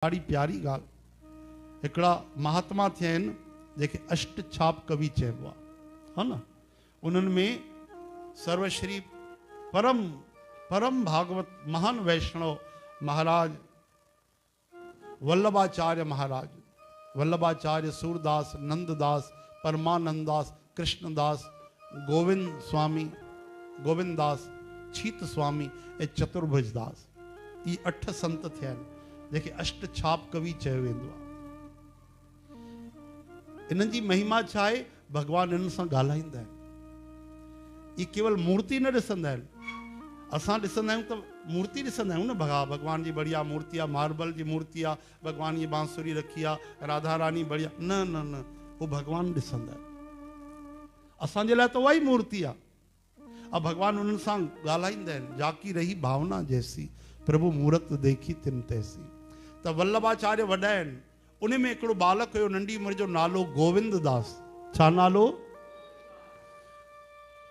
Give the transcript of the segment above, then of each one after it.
ॾाढी प्यारी ॻाल्हि। हिकिड़ा महात्मा थिया आहिनि जंहिंखे अष्ट छाप कवि चइबो आहे, हा न। उन्हनि में सर्वश्री परम परम भागवत महान वैष्णव महाराज वल्लभाचार्य महाराज, वल्लभाचार्य सूरदास, नंददास, परमानंदास, कृष्णदास, गोविंद स्वामी, गोविंददास, छीत स्वामी ऐं चतुर्भुज दास, ये 8 संत थिया आहिनि जंहिंखे अष्ट छाप कवि चयो वेंदो आहे। इन्हनि जी महिमा छा आहे? भगवान इन्हनि सां ॻाल्हाईंदा आहिनि। ये केवल मूर्ति न ॾिसंदा आहिनि। असां ॾिसंदा आहियूं त मूर्ति ॾिसंदा आहियूं न, भगवान जी बढ़िया मूर्ति आहे, मार्बल जी मूर्ति आहे, भगवान जी बांसुरी रखी आहे, राधा रानी बढ़िया, न न न, वो भगवान ॾिसंदा आहिनि। असांजे लाइ त उहा ई मूर्ति आहे। अब भगवान उन्हनि सां ॻाल्हाईंदा आहिनि। जाकी रही भावना जैसी, प्रभु मूर्त देखी तिन तैसी। त वल्लभाचार्य वॾा आहिनि। उन में हिकिड़ो बालक हुयो नंढी उमिरि जो, नालो गोविंद दास। छा नालो?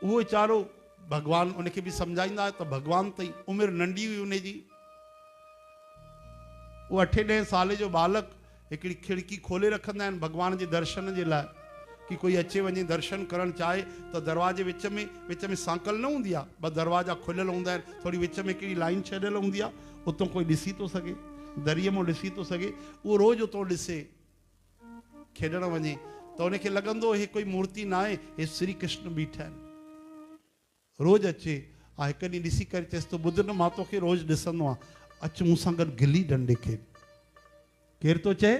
उहो वीचारो भगवान उनखे बि सम्झाईंदा त भगवान तई उमिरि नंढी हुई उनजी। उहो 8-10 साल जो बालक हिकिड़ी खिड़की खोले रखंदा आहिनि भगवान जे दर्शन जे लाइ, कि कोई अचे वञे दर्शन करणु चाहे त दरवाजे विच में सांकल न हूंदी आहे, ॿ दरवाजा खुलियल हूंदा आहिनि, थोरी विच में हिकिड़ी लाइन छॾियल हूंदी आहे, उतां कोई ॾिसी थो सघे, दरिए मां ॾिसी थो सघे। उहो रोज़ उतां ॾिसे, खेॾणु वञे त उनखे लॻंदो हे कोई मूर्ति न आहे, हे श्री कृष्ण बीठा आहिनि। रोज़ अचे, हिकु ॾींहुं ॾिसी करे चएसि तो ॿुध न, मां तोखे रोज़ ॾिसंदो आहियां, अचु मूंसां गॾु गिली डंडे खेॾ। केरु थो चए?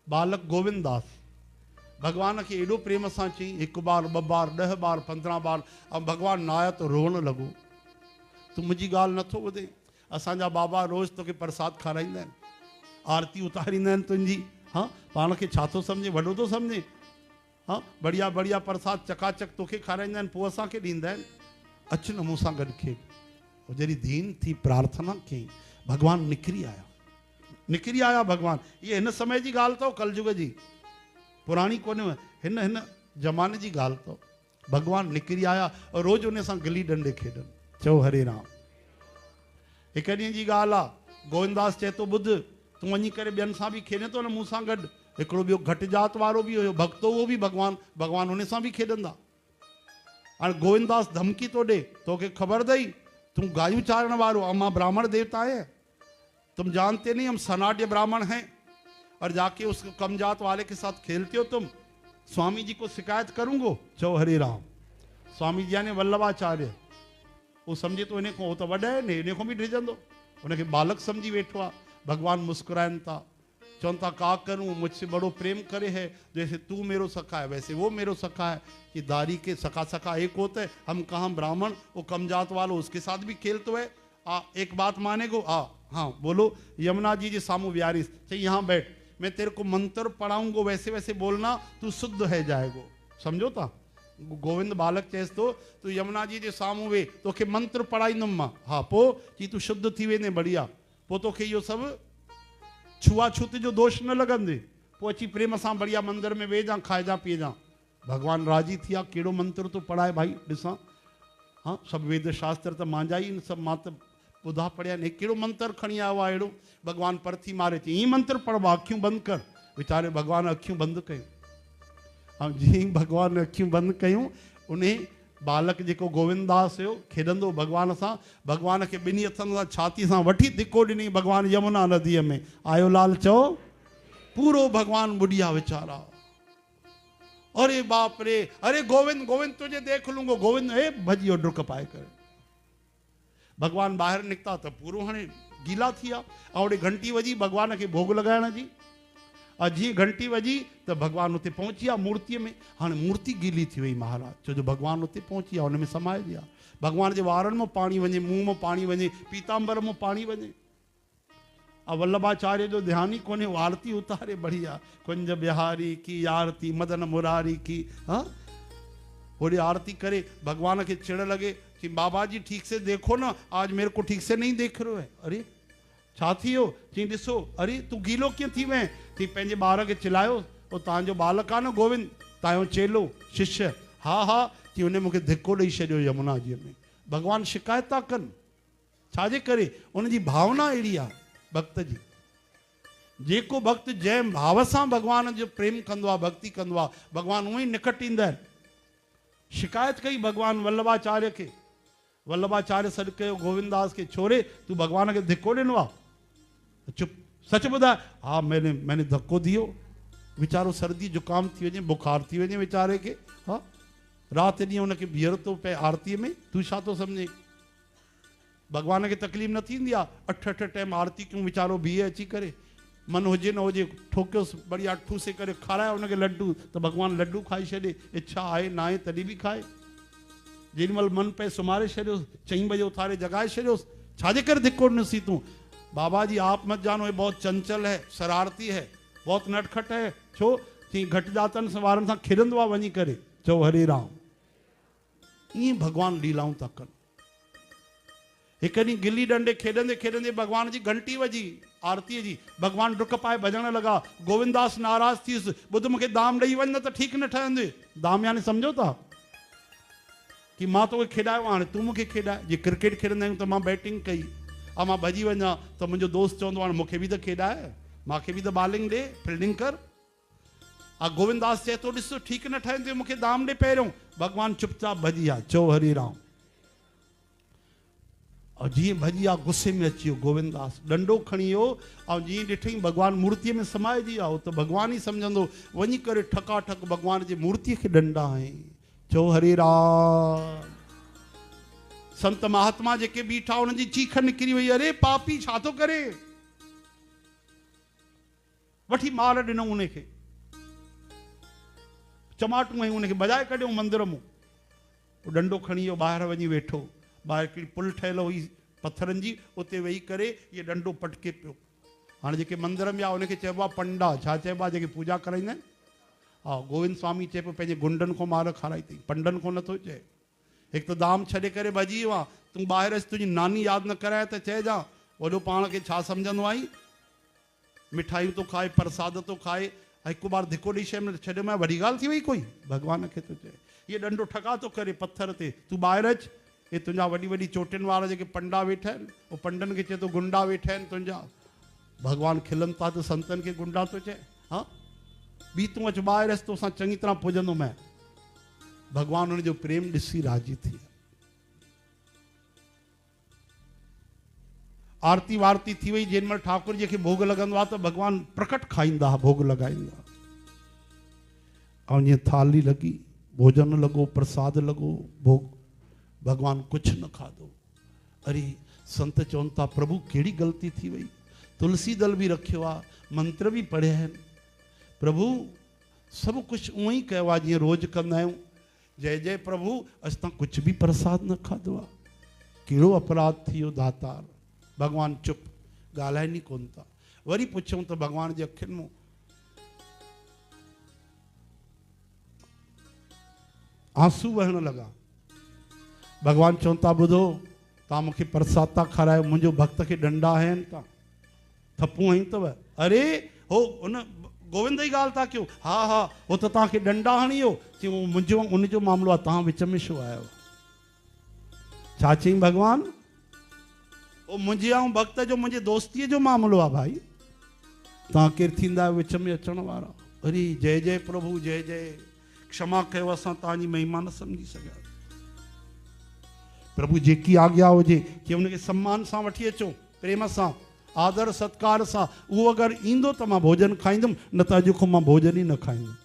बालक गोविंद दास। भगवान खे एॾो प्रेम सां चई, 1 बार 2 बार 10 बार 15 बार, ऐं भगवान न आया त रोअण लॻो। तूं मुंहिंजी ॻाल्हि नथो ॿुधे। असांजा बाबा रोज़ तोखे प्रसाद खाराईंदा आहिनि, आरती उतारींदा आहिनि तुंहिंजी। हाँ, पाण खे छा थो सम्झे? वॾो थो सम्झे? हाँ, बढ़िया बढ़िया प्रसाद चकाचक तोखे खाराईंदा आहिनि, पोइ असांखे ॾींदा आहिनि। अच न मूंसां गॾु खेॾ। जॾहिं दीन थी प्रार्थना कई, भगवान निकिरी आया भगवान। ये हिन समय जी ॻाल्हि अथव, कलयुग जी, पुराणी कोन्हे, हिन ज़माने जी ॻाल्हि अथव। भगवान निकिरी आया और रोज़ उन सां गिली डंडे खेॾनि। चओ हरे राम। हिकु ॾींहं जी ॻाल्हि आहे, गोविंदास चए थो ॿुध, तूं वञी करे ॿियनि सां बि खेॾे थो न मूंसां गॾु। हिकिड़ो ॿियो घटि जात वारो बि हुयो भक्तो, उहो बि भगवान उन सां बि खेॾंदा। हाणे गोविंदास धमकी थो ॾे, तोखे ख़बर अथई तूं गायूं चारण वारो, और मां ब्राह्मण देवता है, तुम जानते नहीं हम सनाड्य ब्राह्मण हैं, और जाके उस कम जात वाले के साथ खेलते हो तुम, स्वामी जी को शिकायत करूंगो। चो हरे राम। स्वामी जी यानी वल्लभाचार्य। वो समझे तो इन्हें को तो वॾा है ने, इन्हें को भी डिजंदो, उनके बालक समझी वेठो आ। भगवान मुस्कुराइन था, चवन था का करूं, मुझसे बड़ो प्रेम करे है, जैसे तू मेरो सखा है वैसे वो मेरो सखा है, कि दारी के सखा एक होता है, हम कहाँ ब्राह्मण, वो कम जात वालो उसके साथ भी खेल तो है। एक बात मानेगो? हाँ बोलो। यमुना जी जी सामू व्यारिस, चाहिए यहाँ बैठ, मैं तेरे को मंत्र पढ़ाऊंगो, वैसे वैसे बोलना, तू शुद्ध है जाएगो। समझो था? गोविंद बालक चेस तो तू यमुना जी जे सामू वे, तोखे मंत्र पढ़ाईंदुमि मां। हाँ पो चई तू शुद्ध थी वेंदे बढ़िया, पो तोखे इहो सभु छुआछूत जो दोष न लॻंदे, पोइ अची प्रेम सां बढ़िया मंदिर में वेह जा, खाइजा पीजा। भगवान राजी थी विया। कहिड़ो मंत्र तो पढ़ाए भाई ॾिसां। हाँ, सभु वेद शास्त्र त मुंहिंजा ई सभु, मां त ॿुधा पढ़िया आहिनि। कहिड़ो मंत्र खणी आयो आहे अहिड़ो? भगवान परथी मारे चई, ईअं मंत्र पढ़बा, अखियूं बंदि कर। वीचारे भगवान अखियूं बंदि कयूं। ऐं जीअं भगवान अखियूं बंदि कयूं, उन बालक जेको गोविंदास हुयो खेॾंदो भगवान सां, भगवान खे 2 हथनि सां छाती सां वठी धिको ॾिनी भगवान यमुना नदीअ में। आयो लाल चओ। पूरो भगवान बुढ़िया वीचारा, अरे बाप रे, अरे गोविंद गोविंद तुझे देख लूंगो। गोविंद भजियो डुक पाए कर। भगवान ॿाहिरि निकिता त पूरो हाणे गीला थी विया। ऐं ओॾे घंटी वॼी भगवान खे भोग लॻाइण जी। जीअं घंटी वॼी त भगवान उते पहुची विया मूर्तिअ में। हाणे मूर्ति गीली थी वई महाराज, छो जो भगवान उते पहुची विया, हुन में समाए विया। भगवान जे वारनि मां पाणी वञे, मुंहुं मां पाणी वञे, पीताम्बर मां पाणी वञे। वल्लभाचार्य जो ध्यान ही कोन्हे, आरती उतारे बढ़िया, कुंज बिहारी की आरती, मदन मुरारी की। हाँ, होॾे आरती करे भगवान खे चिड़ लगे कि बाबा जी ठीक से देखो ना, आज मेरे को ठीक से नहीं देख रहे है। अरे छा थी वियो? चई ॾिसो, अरे तू गीलो कीअं थी वएं? थी पंहिंजे ॿार खे चिल्लायो, उहो तव्हांजो बालक आहे न गोविंद, तव्हांजो चेलो शिष्य। हा चई हुन मूंखे धिको ॾेई छॾियो यमुना जी में। भगवान शिकायत था कनि, छाजे करे? उनजी भावना अहिड़ी आहे भक्त जी। जेको भक्त जंहिं भाव सां भगवान जो प्रेम कंदो आहे, भक्ति कंदो आहे, भगवान उअं ई निकट ईंदा आहिनि। शिकायत कई भगवान वल्लभाचार्य खे, वल्लभाचार्य सॾु कयो गोविंदास खे, छोरे तूं भगवान खे धिको ॾिनो आहे? चुप, सच ॿुधाए। हा मैंने धक्को दियो, वीचारो सर्दी जुकाम थी वञे, बुखार थी वञे वीचारे खे। हा राति ॾींहुं हुनखे बीहर थो पए आरतीअ में, तूं छा थो सम्झे? भगवान खे तकलीफ़ न थींदी आहे? 8 टाइम आरती कयूं, वीचारो बीहे अची करे, मन हुजे न हुजे ठोकियोसि बढ़िया ठूसे करे खाराए हुनखे लड्डू, त भगवान लड्डू खाई छॾे। इच्छा आहे ना आहे तॾहिं बि खाए। जेॾीमहिल मन पे सुम्हारे छॾियोसि, 4 बजे उथारे जगाए छॾियोसि, छाजे करे धिको ॾिनोसी तूं? बाबा जी आप मत जानो, ये बहुत चंचल है, शरारती है, बहुत नटखट है। छो? चई घटि जातनि सां वारनि सां खेॾंदो आहे वञी करे। चओ हरे राम। ईअं भगवान लीलाऊं था कनि। हिकु ॾींहुं गिल्ली डंडे खेॾंदे खेॾंदे भगवान जी घंटी वॼी आरतीअ जी, भगवान डुक पाए भॼण लॻा। गोविंदास नाराज़ थियुसि, ॿुध मूंखे दाम ॾेई वञ न त ठीकु न ठहंदे। दाम यानी सम्झो था कि मां तोखे खेॾायो, हाणे तूं मूंखे खेॾाए। जीअं क्रिकेट खेॾंदा आहियूं त मां बैटिंग कई, मां भॼी वञा त मुंहिंजो दोस्त चवंदो हाणे मूंखे बि त खेॾाए, मूंखे बि त बॉलिंग ॾे, फील्डिंग कर। गोविंदास चए थो ॾिस ठीकु न ठहंदे, मूंखे दाम ॾे पहिरियों। भगवान चुपचाप भॼी विया। चओ हरे राम। और जीअं भॼी विया, गुस्से में अची वियो गोविंदास, डंडो खणी वियो ऐं जीअं ॾिठईं भगवान मूर्तीअ में समाइजी विया। हो त भगवान ई सम्झंदो, वञी करे ठकाठक भगवान जी मूर्तीअ खे डंडा हईं। चओ हरे राम। संत महात्मा जेके बीठा उन्हनि जी चीख निकिरी वई, अरे पापी छा थो करे? वठी मार ॾिनो उनखे, चमाटूं ऐं उनखे बजाए कढियो मंदर मां। डंडो खणी वियो, ॿाहिरि वञी वेठो। ॿाहिरि हिकिड़ी पुल ठहियल हुई पत्थरनि जी, उते वेही करे इहे डंडो पटके पियो। हाणे जेके मंदर में आहे उनखे चइबो आहे पंडा। छा चइबो आहे? जेके पूजा कराईंदा आहिनि। हा गोविंद स्वामी चए पियो पंहिंजे गुंडनि खां मार खाराई अथई, पंडनि खां नथो चए। हिकु त दाम छॾे करे भॼी वियो आहे, तूं ॿाहिरि अचि, तुंहिंजी नानी यादि न कराए त चइजां वॾो पाण खे छा सम्झंदो आई? मिठाइयूं थो खाए, प्रसाद थो खाए, हिकु बार धिको ॾेई शइ में छॾियो, मां वॾी ॻाल्हि थी वई कोई? भगवान खे थो चए। इहे डंडो ठका थो करे पत्थर ते, तूं ॿाहिरि अचि। ये तुंहिंजा वॾी वॾी चोटियुनि वारा जेके पंडा वेठा आहिनि, उहो पंडनि खे चए थो गुंडा वेठा आहिनि तुंहिंजा। भगवान खिलनि था त संतनि खे गुंडा थो चए? हा ॿी तूं अचु ॿाहिरि अचि, तोसां चङी तरह पुॼंदो मैं। भगवान हुनजो प्रेम ॾिसी राज़ी थी। आरती वारती थी वई। जेॾीमहिल ठाकुर जी खे भोग लॻंदो आहे त भगवान प्रकट खाईंदा, भोग लॻाईंदा। ऐं जीअं थाली लॻी, भोजन लॻो, प्रसाद लॻो, भोग, भगवान कुछ न खाधो। अरे संत चवनि था प्रभु कहिड़ी ग़लती थी वई? तुलसी दल भी रखियो आहे, मंत्र भी पढ़िया आहिनि, प्रभु सब कुछ उअं ई कयो आहे जीअं रोज़ कंदा आहियूं। जय जय प्रभु, असां कुछ भी प्रसाद न खाधो आहे। कहिड़ो अपराध थी वियो दातार? भगवान चुप, ॻाल्हाइनि ई कोन था। वरी पुछूं त भगवान जे अखियुनि मां आंसू वहण लॻा। भगवान चवनि था ॿुधो, तव्हां मूंखे प्रसाद था खारायो, मुंहिंजो भक्त खे डंडा आहिनि था, थपूं हई अथव। अरे हो उन गोविंद जी ॻाल्हि था कयो? हा हा, हो त तव्हांखे डंडा हणी वियो। चई मुंहिंजो उनजो मामिलो आहे, तव्हां विच में छो आयो? छा चई भगवान? ओ मुंहिंजे ऐं भक्त जो, मुंहिंजे दोस्तीअ जो मामिलो आहे भाई, तव्हां केरु थींदा आहियो विच में अचण वारा? अरे जय जय प्रभु, जय जय, क्षमा कयो, असां तव्हांजी महिमा न सम्झी सघिया। प्रभु जेकी आज्ञा हुजे कि उनखे सम्मान सां वठी अचो, प्रेम सां, आदर सत्कार सां। उहो अगरि ईंदो त मां भोजन खाईंदुमि, न त अॼु खां मां भोजन ई न खाईंदुमि।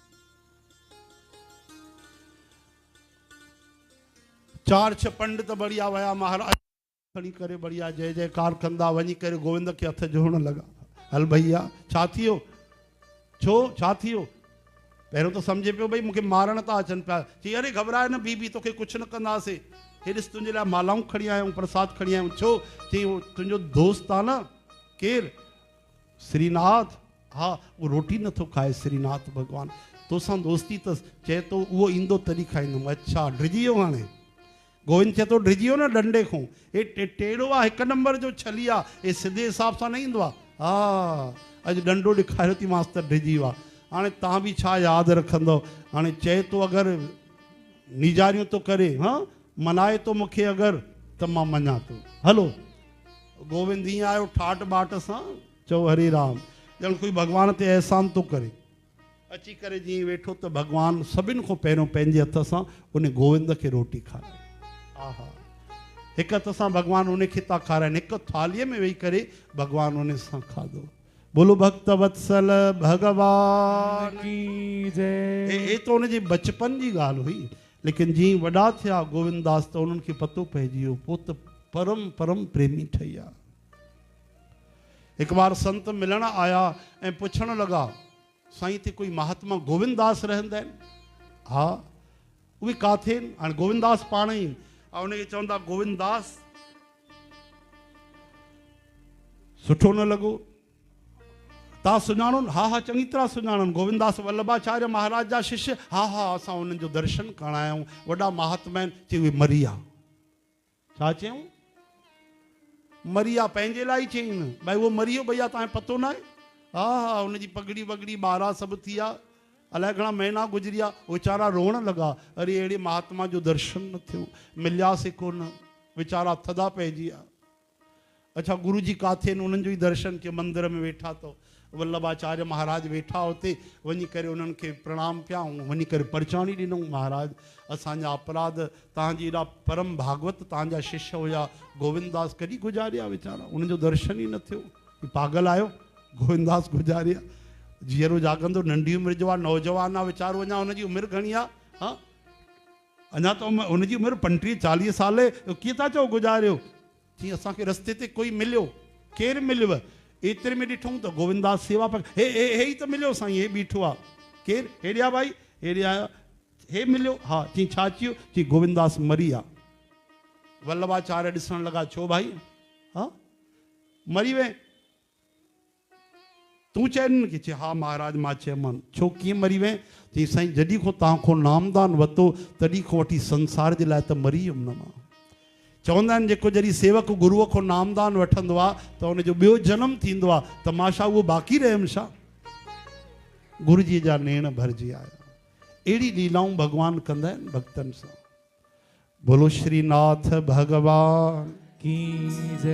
4-6 पंडित बढ़िया विया, महाराज खणी करे बढ़िया जय जयकार कंदा, वञी करे गोविंद खे हथ जोड़ण लॻा। हल भैया छा थी वियो? छो छा थी वियो? पहिरियों त सम्झे पियो भई मूंखे मारण था अचनि पिया। चई अरे घबराए न बीबी, तोखे कुझु न कंदासीं। हे ॾिस तुंहिंजे लाइ मालाऊं खणी आया आहियूं, प्रसाद खणी आया आहियूं। छो? चई उहो तुंहिंजो दोस्त आहे न, केरु? श्रीनाथ। हा उहो रोटी नथो खाए श्रीनाथ। भगवान तोसां दोस्ती अथसि, चए थो उहो ईंदो तॾहिं खाईंदुमि। अच्छा डिॼी वियो हाणे? गोविंद चए थो डिॼी वियो न डंडे खां? हे टेढ़ो आहे, 1 नंबर जो छली आहे, हे सिधे हिसाब सां न ईंदो आहे। हा अॼु डंडो ॾेखारियो थी मांसि त डिॼी वियो आहे। हाणे तव्हां बि छा यादि रखंदव? हाणे चए थो अगरि नीजारियूं थो करे, हा मनाए थो मूंखे अगरि, त मां मञा थो। हलो गोविंद ईअं आयो ठाट बाट सां। चओ हरे राम। ॼण कोई भॻवान ते अहसान थो करे। अची करे जीअं वेठो त भॻवानु सभिनि खां पहिरियों पंहिंजे हथ सां उन गोविंद खे रोटी खाराए। आहा, हिकु हथ सां भॻवानु उन खे था खाराइनि, हिकु थालीअ में वेही करे भॻवानु उन सां खाधो। बोलो भक्त वत्सल भगवान की जय। ये तो उनजे बचपन जी ॻाल्हि हुई, लेकिन जीअं वॾा थिया गोविंदास त उन्हनि खे पतो पइजी वियो पोइ त परम परम प्रेमी ठही विया। हिकु बार संत मिलण आया ऐं पुछण लॻा, साईं हिते कोई महात्मा गोविंदास रहंदा आहिनि? हा, उहे काथे आहिनि? हाणे गोविंदास पाण ई उनखे चवंदा गोविंदास। सुठो न लॻो? तव्हां सुञाणो? हा हा, चङी तरह सुञाणनि। गोविंदास वल्लभाचार्य महाराज जा शिष्य? हा हा, असां उन्हनि जो दर्शन करण आया आहियूं, वॾा महात्मा आहिनि। चई उहे मरी विया। छा चयूं? मरी विया। पंहिंजे लाइ चई न, भई उहो मरी वियो भैया, तव्हांखे पतो न आहे? हा हा, हुनजी पगड़ी वगड़ी ॿारहा सभु थी विया, अलाए घणा महीना गुज़री विया। वीचारा रोअण लॻा, अरे अहिड़े महात्मा जो दर्शन न थियो, मिलियासीं कोन, वीचारा थदा पइजी विया। अच्छा, गुरु जी काथे आहिनि? उन्हनि जो ई दर्शन कयो, मंदिर में वेठा तो वल्लभाचार्य महाराज वेठा हुते, वञी करे उन्हनि खे प्रणाम पिया ऐं वञी करे परचाणी ॾिनऊं, महाराज असांजा अपराध, तव्हांजी एॾा परम भागवत तव्हांजा शिष्य हुया, गोविंदास कॾहिं गुज़ारिया वीचारा, उन्हनि जो दर्शन ई न थियो। पागल आहियो? गोविंदास गुज़ारिया। जीअरो जाॻंदो, नंढी उमिरि जो आहे, नौजवान आहे वीचारो, अञा हुनजी उमिरि घणी आहे? हा, अञा त हुनजी उमिरि 35-40 साल आहे, कीअं था चओ गुज़ारियो? जीअं असांखे रस्ते ते कोई मिलियो, केरु मिलियव? एतिरे में ॾिठूं त गोविंदास सेवा पर, हे हे हे ई त मिलियो साईं, हे बीठो आहे। केरु? हेॾे आ भाई, हेॾे आया, हे मिलियो? हा। चई छा थियो? चई गोविंदास मरी आहे। वल्लभाचार्य ॾिसण लॻा, छो भाई? हा, मरी वए? तूं चइनि की? चई हा महाराज मां चयोमांनि। छो, कीअं मरी वए? चई साईं जॾहिं खां तव्हां खां नामदान वरितो तॾहिं खां वठी संसार जे लाइ त मरी वियुमि न मां। चवंदा आहिनि जेको जॾहिं सेवक गुरूअ खां नामदान वठंदो आहे त उनजो ॿियो जनम थींदो आहे, तमाशा उहो बाक़ी रहियमि छा? गुरू जी जा नेण भरिजी आया। अहिड़ी लीलाऊं भॻवानु कंदा आहिनि भक्तनि सां। बोलो श्रीनाथ भगवान की जय।